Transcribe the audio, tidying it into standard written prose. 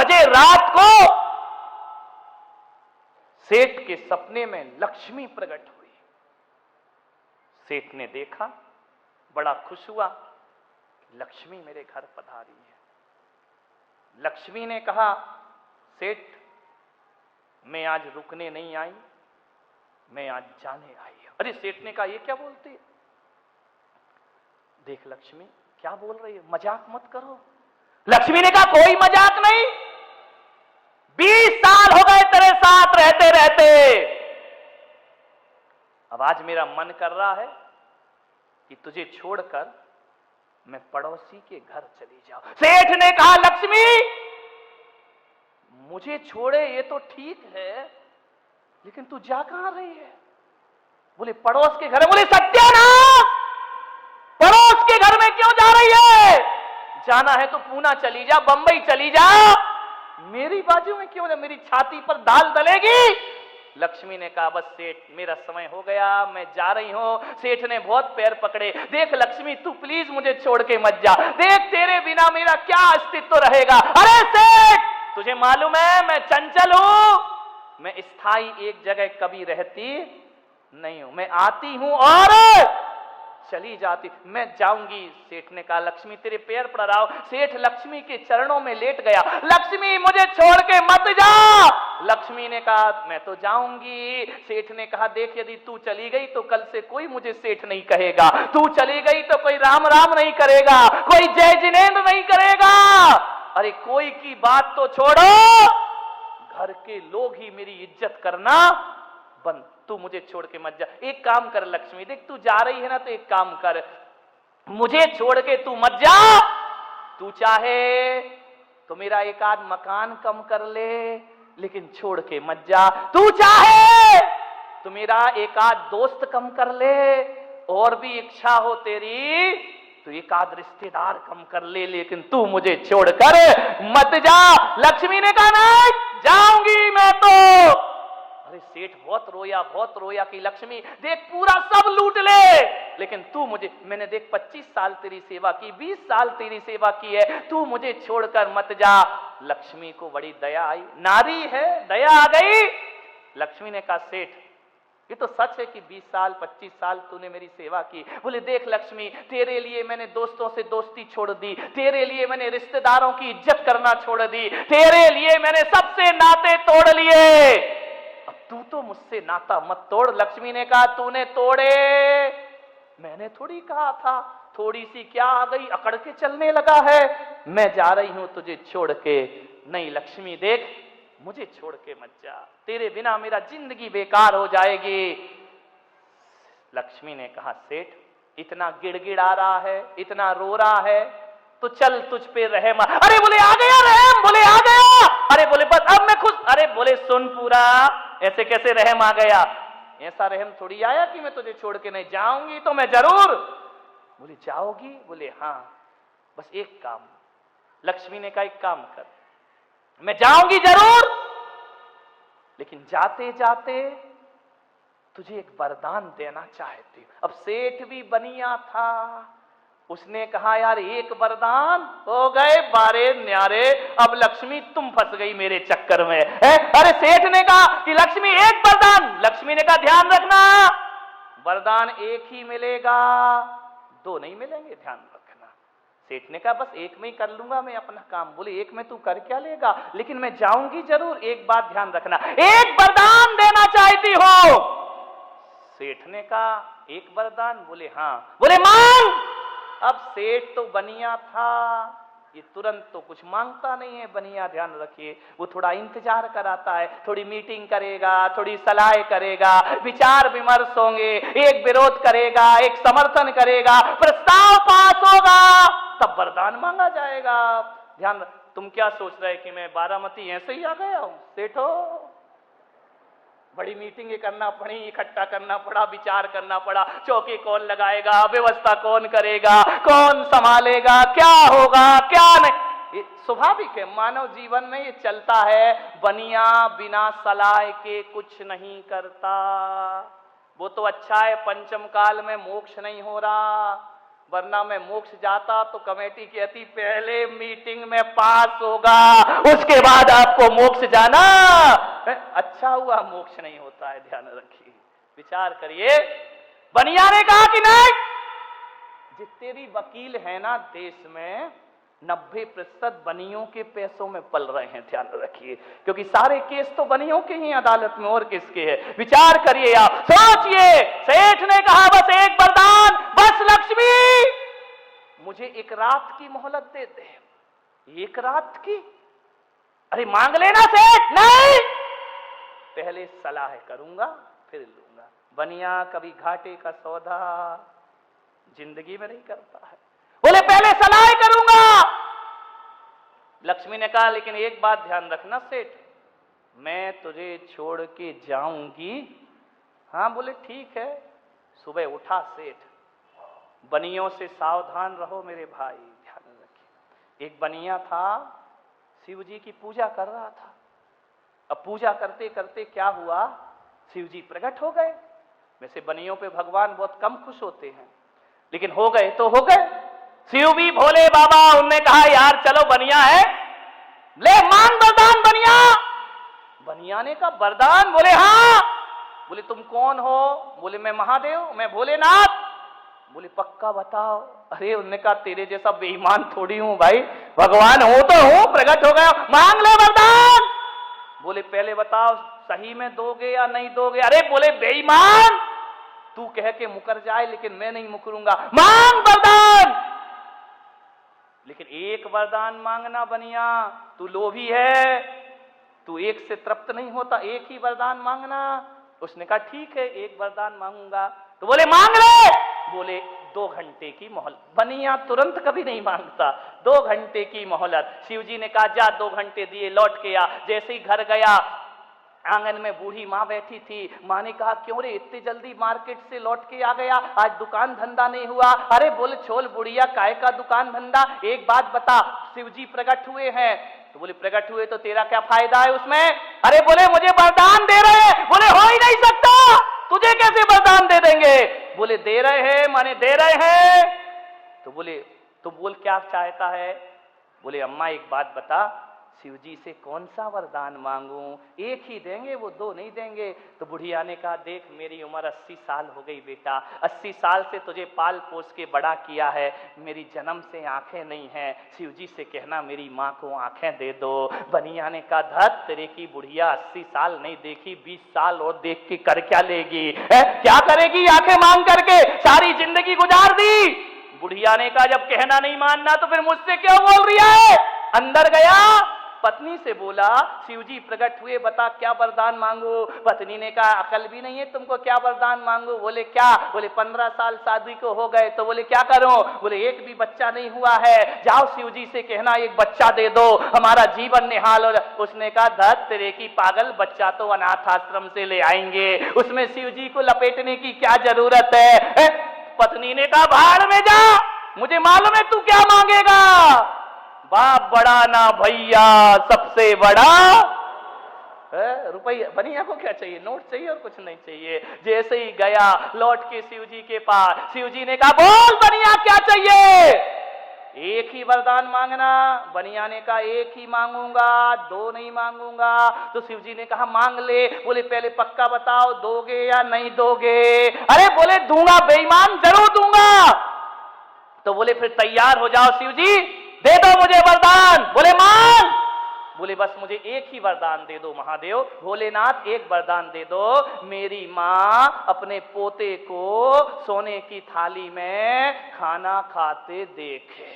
बजे रात को सेठ के सपने में लक्ष्मी प्रकट हुई। सेठ ने देखा, बड़ा खुश हुआ, लक्ष्मी मेरे घर पधारी है। लक्ष्मी ने कहा, सेठ मैं आज रुकने नहीं आई, मैं आज जाने आई हूं। अरे सेठ ने कहा, ये क्या बोलती है? देख लक्ष्मी क्या बोल रही है, मजाक मत करो। लक्ष्मी ने कहा, कोई मजाक नहीं, 20 साल हो गए तेरे साथ रहते रहते, अब आज मेरा मन कर रहा है कि तुझे छोड़कर मैं पड़ोसी के घर चली जाऊं। सेठ ने कहा, लक्ष्मी मुझे छोड़े ये तो ठीक है, लेकिन तू जा कहां रही है? बोले पड़ोस के घर है। बोले सत्यानाश, पड़ोस के घर में क्यों जा रही है? जाना है तो पूना चली जा, बंबई चली जा, मेरी बाजू में क्यों? मेरी छाती पर दाल दलेगी। लक्ष्मी ने कहा, बस सेठ मेरा समय हो गया, मैं जा रही हूं। सेठ ने बहुत पैर पकड़े, देख लक्ष्मी तू प्लीज मुझे छोड़ के मत जा, देख तेरे बिना मेरा क्या अस्तित्व रहेगा। अरे सेठ तुझे मालूम है मैं चंचल हूं, मैं स्थायी एक जगह कभी रहती नहीं हूं, मैं आती हूं और चली जाती, मैं जाऊंगी। सेठ ने कहा, लक्ष्मी तेरे पैर पड़ रहा हूं। सेठ लक्ष्मी के चरणों में लेट गया, लक्ष्मी मुझे छोड़ के मत जा। लक्ष्मी ने कहा, मैं तो जाऊंगी। सेठ ने कहा, देख यदि तू चली गई तो कल से कोई मुझे सेठ नहीं कहेगा, तू चली गई तो कोई राम राम नहीं करेगा, कोई जय जिनेंद्र नहीं करेगा। अरे कोई की बात तो छोड़ो, घर के लोग ही मेरी इज्जत करना बंद, तू मुझे छोड़ के मत जा। एक काम कर लक्ष्मी, देख तू जा रही है ना, तो एक काम कर, मुझे छोड़ के तू मत जा। तू चाहे तो मेरा एक आध मकान कम कर ले, लेकिन छोड़ के मत जा। तू चाहे तो मेरा एक आध दोस्त कम कर ले, और भी इच्छा हो तेरी तो एक आध रिश्तेदार कम कर ले, लेकिन तू मुझे छोड़कर मत जा। लक्ष्मी ने कहा, नहीं जाऊंगी मैं तो। अरे सेठ बहुत रोया कि लक्ष्मी देख पूरा सब लूट ले, लेकिन तू मुझे, मैंने देख 25 साल तेरी सेवा की, 20 साल तेरी सेवा की है, तू मुझे छोड़कर मत जा। लक्ष्मी को बड़ी दया आई, नारी है दया आ गई। लक्ष्मी ने कहा, सेठ ये तो सच है कि 20 साल 25 साल तूने मेरी सेवा की। बोले देख लक्ष्मी, तेरे लिए मैंने दोस्तों से दोस्ती छोड़ दी, तेरे लिए मैंने रिश्तेदारों की इज्जत करना छोड़ दी, तेरे लिए मैंने सबसे नाते तोड़ लिए, अब तू तो मुझसे नाता मत तोड़। लक्ष्मी ने कहा, तूने तोड़े, मैंने थोड़ी कहा था, थोड़ी सी क्या आ गई, अकड़ के चलने लगा है, मैं जा रही हूं तुझे छोड़ के। नहीं लक्ष्मी देख मुझे छोड़ के मत जा, तेरे बिना मेरा जिंदगी बेकार हो जाएगी। लक्ष्मी ने कहा, सेठ इतना गिड़गिड़ा रहा है, इतना रो रहा है, तो चल तुझ पे रहम। अरे बोले आ गया रहम, बोले आ गया। अरे बोले बस अब मैं खुश। अरे बोले सुन पूरा, ऐसे कैसे रहम आ गया? ऐसा रहम थोड़ी आया कि मैं तुझे छोड़ के नहीं जाऊंगी, तो मैं जरूर। बोले जाओगी? बोले हाँ, बस एक काम। लक्ष्मी ने कहा, एक काम कर, मैं जाऊंगी जरूर, लेकिन जाते जाते तुझे एक वरदान देना चाहती हूं। अब सेठ भी बनिया था, उसने कहा यार एक वरदान हो गए बारे न्यारे, अब लक्ष्मी तुम फंस गई मेरे चक्कर में है? अरे सेठ ने कहा कि लक्ष्मी एक वरदान। लक्ष्मी ने कहा ध्यान रखना, वरदान एक ही मिलेगा, दो नहीं मिलेंगे, ध्यान रखना। सेठ ने कहा बस एक में ही कर लूंगा मैं अपना काम। बोले एक में तू कर क्या लेगा, लेकिन मैं जाऊंगी जरूर, एक बात ध्यान रखना, एक वरदान देना चाहती हो। सेठ ने कहा एक वरदान? बोले हाँ। बोले मांग। अब सेठ तो बनिया था, ये तुरंत तो कुछ मांगता नहीं है बनिया, ध्यान रखिए, वो थोड़ा इंतजार कराता है, थोड़ी मीटिंग करेगा, थोड़ी सलाह करेगा, विचार विमर्श होंगे, एक विरोध करेगा, एक समर्थन करेगा, प्रस्ताव पास होगा, तब वरदान मांगा जाएगा। ध्यान, तुम क्या सोच रहे कि मैं बारामती ऐसे ही आ गया हूं? सेठो बड़ी मीटिंग करना पड़ी, इकट्ठा करना पड़ा, विचार करना पड़ा, चौकी कौन लगाएगा, व्यवस्था कौन करेगा, कौन संभालेगा, क्या होगा क्या नहीं, ये स्वाभाविक है, मानव जीवन में ये चलता है। बनिया बिना सलाह के कुछ नहीं करता। वो तो अच्छा है पंचम काल में मोक्ष नहीं हो रहा, वरना मैं मोक्ष जाता तो कमेटी कहती पहले मीटिंग में पास होगा, उसके बाद आपको मोक्ष जाना। अच्छा हुआ मोक्ष नहीं होता है, ध्यान रखिए, विचार करिए। बनिया ने कहा कि नहीं, जितने भी वकील हैं ना देश में, 90% बनियों के पैसों में पल रहे हैं, ध्यान रखिए, क्योंकि सारे केस तो बनियों के ही अदालत में, और किसके है? विचार करिए आप, सोचिए। सेठ ने कहा बस एक वरदान, बस लक्ष्मी मुझे एक रात की मोहलत दे दे। एक रात की? अरे मांग लेना सेठ। नहीं, पहले सलाह करूंगा फिर लूंगा। बनिया कभी घाटे का सौदा जिंदगी में नहीं करता है। बोले पहले सलाह करूंगा। लक्ष्मी ने कहा लेकिन एक बात ध्यान रखना सेठ, मैं तुझे छोड़ के जाऊंगी। हाँ, बोले ठीक है। सुबह उठा सेठ, बनियों से सावधान रहो मेरे भाई, ध्यान रखिए। एक बनिया था, शिव जी की पूजा कर रहा था। अब पूजा करते करते क्या हुआ, शिव जी प्रकट हो गए। वैसे बनियों पे भगवान बहुत कम खुश होते हैं, लेकिन हो गए तो हो गए। शिव भी भोले बाबा, उनने कहा यार चलो बनिया है, ले मांग वरदान बनिया। बनिया ने कहा वरदान? बोले हाँ। बोले तुम कौन हो? बोले मैं महादेव, मैं भोलेनाथ। बोले पक्का बताओ। अरे उन्होंने कहा तेरे जैसा बेईमान थोड़ी हूं भाई, भगवान हो तो हूं, प्रकट हो गया, मांग ले वरदान। बोले पहले बताओ सही में दोगे या नहीं दोगे? अरे बोले बेईमान, तू कह के मुकर जाए लेकिन मैं नहीं मुकरूंगा, मांग वरदान। लेकिन एक वरदान मांगना बनिया, तू लोभी है, तू एक से तृप्त नहीं होता, एक ही वरदान मांगना। उसने कहा ठीक है, एक वरदान मांगूंगा। तो बोले मांग ले। बोले 2 घंटे की मोहलत। बनिया तुरंत कभी नहीं मांगता, 2 घंटे की मोहलत। शिव जी ने कहा जा, 2 घंटे दिए, लौट के आ। जैसे ही घर गया, आंगन में बूढ़ी माँ बैठी थी। माँ ने कहा क्यों रे इतनी जल्दी मार्केट से लौट के आ गया, आज दुकान धंधा नहीं हुआ? अरे बोले छोल बुढ़िया, काहे का दुकान धंधा, एक बात बता, शिव जी प्रकट हुए हैं। तो बोले प्रकट हुए तो तेरा क्या फायदा है उसमें? अरे बोले मुझे वरदान दे रहे हैं। बोले हो ही नहीं सकता, तुझे कैसे वरदान दे देंगे? बोले दे रहे हैं, माने दे रहे हैं। तो बोले तो बोल क्या चाहता है? बोले अम्मा एक बात बता, शिव जी से कौन सा वरदान मांगूं? एक ही देंगे, वो 2 नहीं देंगे। तो बुढ़िया ने कहा देख मेरी उम्र 80 साल हो गई बेटा, 80 साल से तुझे पाल पोस के बड़ा किया है, मेरी जन्म से आंखें नहीं हैं, शिव जी से कहना मेरी माँ को आंखें दे दो। बनिया ने कहा धत तेरे की बुढ़िया 80 साल नहीं देखी, 20 साल और देख के कर क्या लेगी? क्या करेगी आंखें मांग करके? सारी जिंदगी गुजार दी। बुढ़िया ने कहा जब कहना नहीं मानना तो फिर मुझसे क्यों बोल रही है? अंदर गया, पत्नी से बोला शिवजी प्रकट हुए, बता क्या वरदान मांगू? पत्नी ने कहा अकल भी नहीं है तुमको, क्या वरदान मांगू? बोले क्या? बोले 15 साल शादी को हो गए। तो बोले क्या करूं? बोले एक भी बच्चा नहीं हुआ है, जाओ शिवजी से कहना एक बच्चा दे दो, हमारा जीवन निहाल हो। उसने कहा धत तेरे की पागल, बच्चा तो अनाथ आश्रम से ले आएंगे, उसमें शिवजी को लपेटने की क्या जरूरत है? पत्नी ने कहा भाड़ में जा, मुझे मालूम है तू क्या मांगेगा। बाप बड़ा ना भैया, सबसे बड़ा रुपया। बनिया को क्या चाहिए? नोट चाहिए और कुछ नहीं चाहिए। जैसे ही गया लौट के शिवजी के पास, शिवजी ने कहा बोल बनिया क्या चाहिए? एक ही वरदान मांगना। बनिया ने कहा एक ही मांगूंगा, 2 नहीं मांगूंगा। तो शिवजी ने कहा मांग ले। बोले पहले पक्का बताओ दोगे या नहीं दोगे? अरे बोले दूंगा बेईमान, जरूर दूंगा। तो बोले फिर तैयार हो जाओ शिवजी, दे दो मुझे वरदान। बोले मांग। बोले बस मुझे एक ही वरदान दे दो महादेव, भोलेनाथ एक वरदान दे दो, मेरी माँ अपने पोते को सोने की थाली में खाना खाते देखे।